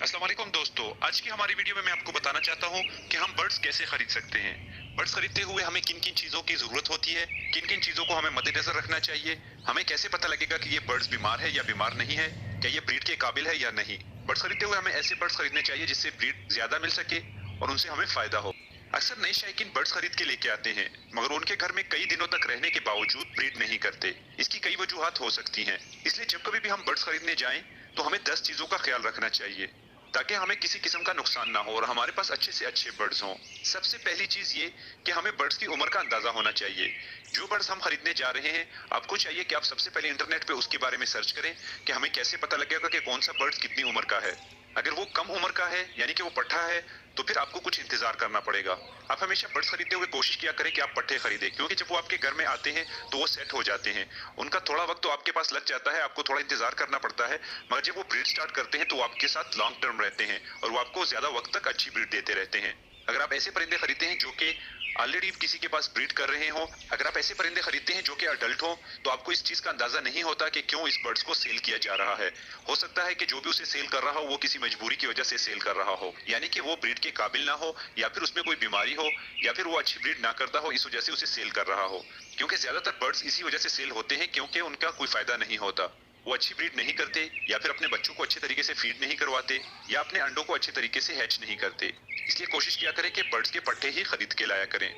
अस्सलाम वालेकुम दोस्तों, आज की हमारी वीडियो में मैं आपको बताना चाहता हूँ कि हम बर्ड्स कैसे खरीद सकते हैं। बर्ड्स खरीदते हुए हमें किन किन चीज़ों की ज़रूरत होती है, किन किन चीज़ों को हमें मद्देनजर रखना चाहिए, हमें कैसे पता लगेगा कि ये बर्ड्स बीमार है या बीमार नहीं है, क्या ये ब्रीड के काबिल है या नहीं। बर्ड्स खरीदते हुए हमें ऐसे बर्ड्स खरीदने चाहिए जिससे ब्रीड ज्यादा मिल सके और उनसे हमें फायदा हो। अक्सर नए शौकीन बर्ड्स खरीद के लेके आते हैं, मगर उनके घर में कई दिनों तक रहने के बावजूद ब्रीड नहीं करते। इसकी कई वजूहात हो सकती हैं, इसलिए जब कभी भी हम बर्ड्स खरीदने जाएं तो हमें 10 चीजों का ख्याल रखना चाहिए ताकि हमें किसी किस्म का नुकसान ना हो और हमारे पास अच्छे से अच्छे बर्ड्स हों। सबसे पहली चीज ये कि हमें बर्ड्स की उम्र का अंदाजा होना चाहिए। जो बर्ड्स हम खरीदने जा रहे हैं, आपको चाहिए कि आप सबसे पहले इंटरनेट पे उसके बारे में सर्च करें कि हमें कैसे पता लगेगा कि कौन सा बर्ड्स कितनी उम्र का है। अगर वो कम उम्र का है यानी कि वो पट्ठा है, तो फिर आपको कुछ इंतजार करना पड़ेगा। आप हमेशा बर्ड्स खरीदते हुए कोशिश किया करें कि आप पट्ठे खरीदें, क्योंकि जब वो आपके घर में आते हैं तो वो सेट हो जाते हैं। उनका थोड़ा वक्त तो आपके पास लग जाता है, आपको थोड़ा इंतजार करना पड़ता है, मगर जब वो ब्रीड स्टार्ट करते हैं तो वो आपके साथ लॉन्ग टर्म रहते हैं और वो आपको ज्यादा वक्त तक अच्छी ब्रीड देते रहते हैं। अगर आप ऐसे परिंदे खरीदते हैं जो कि ऑलरेडी किसी के पास ब्रीड कर रहे हो, अगर आप ऐसे परिंदे खरीदते हैं जो कि अडल्ट हो, तो आपको इस चीज का अंदाजा नहीं होता कि क्यों इस बर्ड्स को सेल किया जा रहा है। हो सकता है कि जो भी उसे सेल कर रहा हो वो किसी मजबूरी की वजह से सेल कर रहा हो, यानी कि वो ब्रीड के काबिल ना हो, या फिर उसमें कोई बीमारी हो, या फिर वो अच्छी ब्रीड ना करता हो, इस वजह से उसे सेल कर रहा हो। क्योंकि ज्यादातर बर्ड्स इसी वजह से सेल होते हैं क्योंकि उनका कोई फायदा नहीं होता। वो अच्छी ब्रीड नहीं करते, या फिर अपने बच्चों को अच्छे तरीके से फीड नहीं करवाते, या अपने अंडों को अच्छे तरीके से हैच नहीं करते। इसलिए कोशिश किया करें कि बर्ड्स के पट्टे ही खरीद के लाया करें।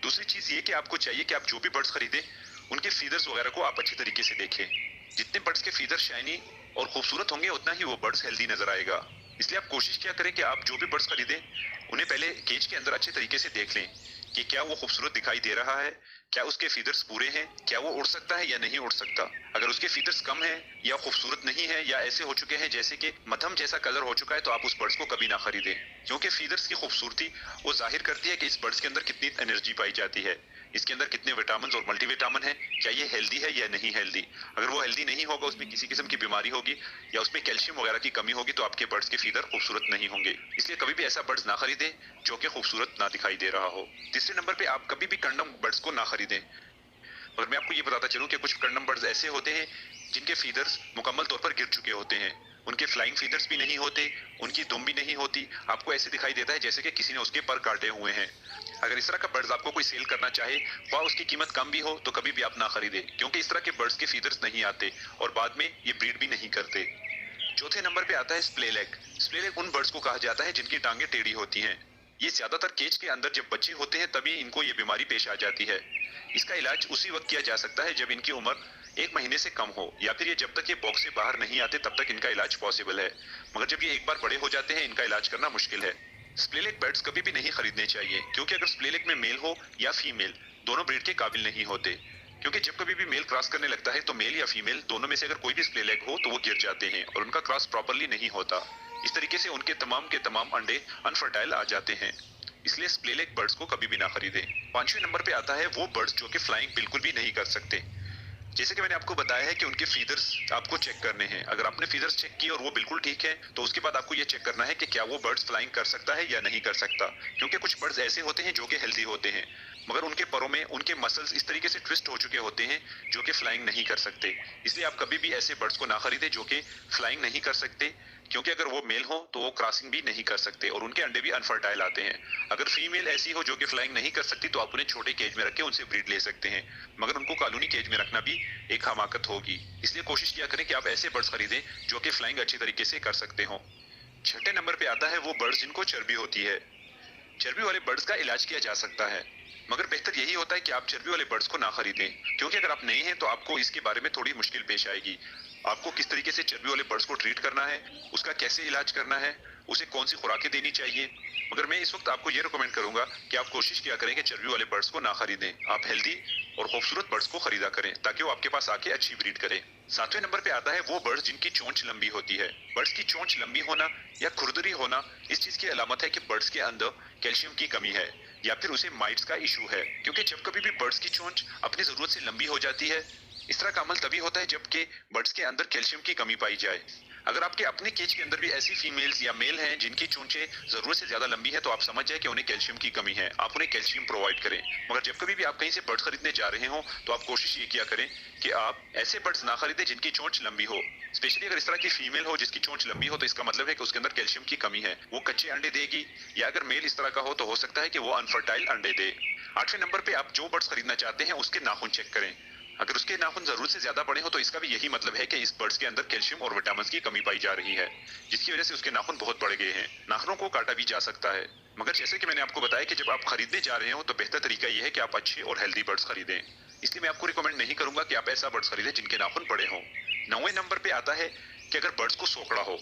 दूसरी चीज ये कि आपको चाहिए कि आप जो भी बर्ड्स खरीदे उनके फीदर्स वगैरह को आप अच्छी तरीके से देखें। जितने बर्ड्स के फीदर शाइनी और खूबसूरत होंगे उतना ही वो बर्ड्स हेल्दी नजर आएगा। इसलिए आप कोशिश किया करें कि आप जो भी बर्ड्स खरीदें उन्हें पहले केज के अंदर अच्छे तरीके से देख लें कि क्या वो खूबसूरत दिखाई दे रहा है, क्या उसके फीदर्स पूरे हैं, क्या वो उड़ सकता है या नहीं उड़ सकता। अगर उसके फीदर्स कम है या खूबसूरत नहीं है या ऐसे हो चुके हैं जैसे कि मध्यम जैसा कलर हो चुका है, तो आप उस बर्ड्स को कभी ना खरीदें, क्योंकि फीदर्स की खूबसूरती वो जाहिर करती है कि इस बर्ड्स के अंदर कितनी एनर्जी पाई जाती है, इसके अंदर कितने विटामिन और मल्टीविटामिन है, क्या ये हेल्दी है या नहीं हेल्दी। अगर वो हेल्दी नहीं होगा, उसमें किसी किस्म की बीमारी होगी या उसमें कैल्शियम वगैरह की कमी होगी, तो आपके बर्ड्स के फीदर खूबसूरत नहीं होंगे। इसलिए कभी भी ऐसा बर्ड्स ना खरीदें जो कि खूबसूरत ना दिखाई दे रहा हो। तीसरे नंबर पे आप कभी भी कंडम बर्ड्स को ना खरीदें। और मैं आपको ये बताता चलूं कि कुछ कंडम बर्ड्स ऐसे होते हैं जिनके फीदर्स मुकम्मल तौर पर गिर चुके होते हैं। उनके फ्लाइंग फीदर्स भी नहीं होते, उनकी दुम भी नहीं होती, आपको ऐसे दिखाई देता है जैसे कि किसी ने उसके पर काटे हुए हैं। अगर इस तरह का बर्ड्स आपको कोई सेल करना चाहे, वह उसकी कीमत कम भी हो, तो कभी भी आप ना खरीदे, क्योंकि इस तरह के बर्ड्स के फीदर्स नहीं आते और बाद में ये ब्रीड भी नहीं करते। चौथे नंबर पे आता है स्प्ले लेग। स्प्ले लेग उन बर्ड्स को कहा जाता है जिनकी टांगे टेढ़ी होती हैं। ये ज्यादातर केज के अंदर जब बच्चे होते हैं तभी इनको ये बीमारी पेश आ जाती है। इसका इलाज उसी वक्त किया जा सकता है जब इनकी उम्र 1 महीने से कम हो, या फिर ये जब तक ये बॉक्स से बाहर नहीं आते तब तक इनका इलाज पॉसिबल है। मगर जब ये एक बार बड़े हो जाते हैं, इनका इलाज करना मुश्किल है। स्प्लेलेग बर्ड्स कभी भी नहीं खरीदने चाहिए, क्योंकि अगर स्प्लेलेग में मेल हो या फीमेल, दोनों ब्रीड के काबिल नहीं होते। क्योंकि जब कभी भी मेल क्रॉस करने लगता है तो मेल या फीमेल दोनों में से अगर कोई भी स्प्लेलेग हो तो वो गिर जाते हैं और उनका क्रॉस प्रॉपरली नहीं होता। इस तरीके से उनके तमाम के तमाम अंडे अनफर्टाइल आ जाते हैं। इसलिए स्प्लेलेग बर्ड्स को कभी भी ना खरीदें। पांचवें नंबर पे आता है वो बर्ड्स जो कि फ्लाइंग बिल्कुल भी नहीं कर सकते। जैसे कि मैंने आपको बताया है कि उनके फीदर्स आपको चेक करने हैं। अगर आपने फीदर्स चेक किए और वो बिल्कुल ठीक है, तो उसके बाद आपको ये चेक करना है कि क्या वो बर्ड्स फ्लाइंग कर सकता है या नहीं कर सकता। क्योंकि कुछ बर्ड्स ऐसे होते हैं जो कि हेल्दी होते हैं, मगर उनके परों में उनके मसल्स इस तरीके से ट्विस्ट हो चुके होते हैं जो कि फ्लाइंग नहीं कर सकते। इसलिए आप कभी भी ऐसे बर्ड्स को ना खरीदें जो कि फ्लाइंग नहीं कर सकते, क्योंकि अगर वो मेल हो तो वो क्रॉसिंग भी नहीं कर सकते और उनके अंडे भी अनफर्टाइल आते हैं। अगर फीमेल ऐसी हो जो कि फ्लाइंग नहीं कर सकती, तो आप उन्हें छोटे केज में रख के उनसे ब्रीड ले सकते हैं, मगर उनको कॉलोनी केज में रखना भी एक हमाकत होगी। इसलिए कोशिश किया करें कि आप ऐसे बर्ड्स खरीदें जो कि फ्लाइंग अच्छी तरीके से कर सकते हो। छठे नंबर पे आता है वो बर्ड्स जिनको चर्बी होती है। चर्बी वाले बर्ड्स का इलाज किया जा सकता है, मगर बेहतर यही होता है कि आप चर्बी वाले बर्ड्स को ना खरीदें, क्योंकि अगर आप नए हैं तो आपको इसके बारे में थोड़ी मुश्किल पेश आएगी। आपको किस तरीके से चर्बी वाले बर्ड्स को ट्रीट करना है, उसका कैसे इलाज करना है, उसे कौन सी खुराकें देनी चाहिए। मगर मैं इस वक्त आपको ये रिकमेंड करूंगा कि आप कोशिश किया करें कि चर्बी वाले बर्ड्स को ना खरीदें, आप हेल्दी और खूबसूरत बर्ड्स को खरीदा करें ताकि वो आपके पास आके अच्छी ब्रीड करें। सातवें नंबर पे आता है वो बर्ड्स जिनकी चोंच लंबी होती है। बर्ड्स की चोंच लंबी होना या खुरदरी होना इस चीज की अलामत है कि बर्ड्स के अंदर कैल्शियम की कमी है, या फिर उसे माइट्स का इशू है। क्योंकि जब कभी भी बर्ड्स की चोंच अपनी जरूरत से लंबी हो जाती है, इस तरह का अमल तभी होता है जबकि बर्ड्स के अंदर कैल्शियम की कमी पाई जाए। अगर आपके अपने केज के अंदर भी ऐसी फीमेल्स या मेल हैं जिनकी चोंचें जरूरत से ज्यादा लंबी है, तो आप समझ जाए कि उन्हें कैल्शियम की कमी है, आप उन्हें कैल्शियम प्रोवाइड करें। मगर जब कभी भी आप कहीं से बर्ड्स खरीदने जा रहे हो तो आप कोशिश ये किया करें कि आप ऐसे बर्ड्स ना खरीदें जिनकी चोंच लंबी हो। स्पेशली अगर इस तरह की फीमेल हो जिसकी चोंच लंबी हो, तो इसका मतलब है कि उसके अंदर कैल्शियम की कमी है, वो कच्चे अंडे देगी। या अगर मेल इस तरह का हो तो हो सकता है कि वो अनफर्टाइल अंडे दे। 8वें नंबर पे आप जो बर्ड्स खरीदना चाहते हैं उसके नाखून चेक करें। अगर उसके नाखून जरूरत से ज्यादा बड़े हो तो इसका भी यही मतलब है कि इस बर्ड्स के अंदर कैल्शियम और विटामिन की कमी पाई जा रही है, जिसकी वजह से उसके नाखून बहुत बढ़ गए हैं। नाखूनों को काटा भी जा सकता है। मगर जैसे कि मैंने आपको बताया कि जब आप खरीदने जा रहे हो तो बेहतर तरीका यह है कि आप अच्छे और हेल्दी बर्ड्स खरीदें। इसलिए मैं आपको रिकमेंड नहीं करूंगा कि आप ऐसा बर्ड्स खरीदें जिनके नाखून बड़े हों। 9वें नंबर पे आता है कि अगर बर्ड्स को सोकड़ा हो।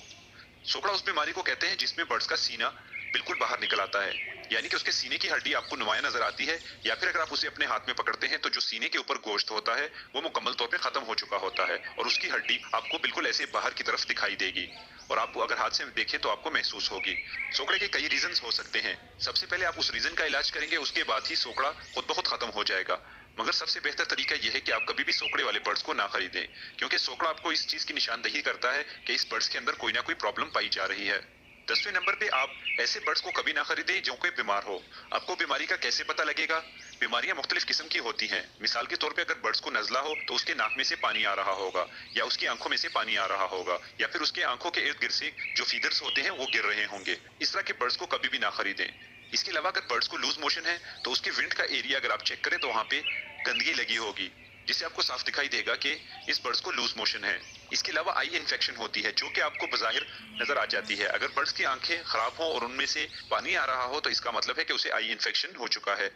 सोकड़ा उस बीमारी को कहते हैं जिसमें बर्ड्स का सीना बिल्कुल बाहर निकल आता है, यानी कि उसके सीने की हड्डी आपको नुमाया नजर आती है, या फिर अगर आप उसे अपने हाथ में पकड़ते हैं तो जो सीने के ऊपर गोश्त होता है वो मुकम्मल तौर पे खत्म हो चुका होता है और उसकी हड्डी आपको बिल्कुल ऐसे बाहर की तरफ दिखाई देगी और आप अगर हाथ से देखें तो आपको महसूस होगी। सोकड़े के कई रीजन हो सकते हैं। सबसे पहले आप उस रीजन का इलाज करेंगे, उसके बाद ही सोकड़ा खुद ब खुद खत्म हो जाएगा। मगर सबसे बेहतर तरीका यह है कि आप कभी भी सोकड़े वाले बर्ड्स को ना खरीदें, क्योंकि सोकड़ा आपको इस चीज की निशानदही करता है कि इस बर्ड्स के अंदर कोई ना कोई प्रॉब्लम पाई जा रही है। 10वें नंबर पे आप ऐसे बर्ड्स को कभी ना खरीदें जो कोई बीमार हो। आपको बीमारी का कैसे पता लगेगा? बीमारियां मुख्तलिफ किस्म की होती हैं। मिसाल के तौर पे अगर बर्ड्स को नजला हो तो उसके नाक में से पानी आ रहा होगा, या उसकी आंखों में से पानी आ रहा होगा, या फिर उसके आंखों के इर्द गिर्द से जो फीदर्स होते हैं वो गिर रहे होंगे। इस तरह के बर्ड्स को कभी भी ना खरीदें। इसके अलावा अगर बर्ड्स को लूज मोशन है तो उसके विंड का एरिया अगर आप चेक करें तो वहां पे गंदगी लगी होगी, जिससे आपको साफ दिखाई देगा कि इस बर्ड्स को लूज मोशन है। इसके अलावा आई इन्फेक्शन होती है जो कि आपको बाहिर नजर आ जाती है। अगर बर्ड्स की आंखें खराब हो और उनमें से पानी आ रहा हो तो इसका मतलब है कि उसे आई इन्फेक्शन हो चुका है।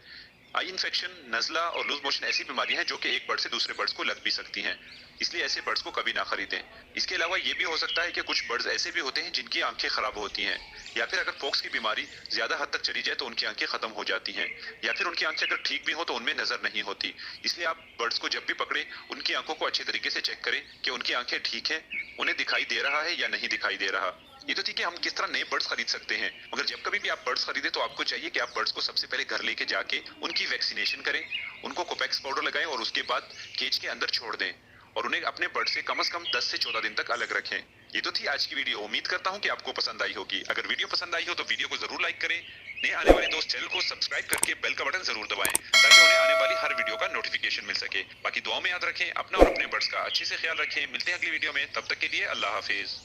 आई इन्फेक्शन, नजला और लूज मोशन ऐसी बीमारियां हैं जो कि एक बर्ड से दूसरे बर्ड्स को लग भी सकती हैं, इसलिए ऐसे बर्ड्स को कभी ना खरीदें। इसके अलावा ये भी हो सकता है कि कुछ बर्ड्स ऐसे भी होते हैं जिनकी आंखें खराब होती हैं, या फिर अगर फोक्स की बीमारी ज्यादा हद तक चली जाए तो उनकी आंखें खत्म हो जाती हैं, या फिर उनकी आंखें अगर ठीक भी हो तो उनमें नजर नहीं होती। इसलिए आप बर्ड्स को जब भी पकड़े उनकी आंखों को अच्छे तरीके से चेक करें कि उनकी आंखें ठीक है, उन्हें दिखाई दे रहा है या नहीं दिखाई दे रहा। ये तो ठीक है हम किस तरह नए बर्ड्स खरीद सकते हैं, मगर जब कभी भी आप बर्ड्स खरीदे तो आपको चाहिए कि आप बर्ड्स को सबसे पहले घर लेके जाके उनकी वैक्सीनेशन करें, उनको कोपेक्स पाउडर लगाएं और उसके बाद केज के अंदर छोड़ दें और उन्हें अपने बर्ड से कम 10 से 14 दिन तक अलग रखें। ये तो थी आज की वीडियो। उम्मीद करता हूँ कि आपको पसंद आई होगी। अगर वीडियो पसंद आई हो तो वीडियो को जरूर लाइक करें। नए आने वाले दोस्त चैनल को सब्सक्राइब करके बेल का बटन जरूर दबाएं ताकि उन्हें आने वाली हर वीडियो का नोटिफिकेशन मिल सके। बाकी दुआ में याद रखें, अपना और अपने बर्ड्स का अच्छे से ख्याल रखें। मिलते हैं अगली वीडियो में, तब तक के लिए अल्लाह हाफिज।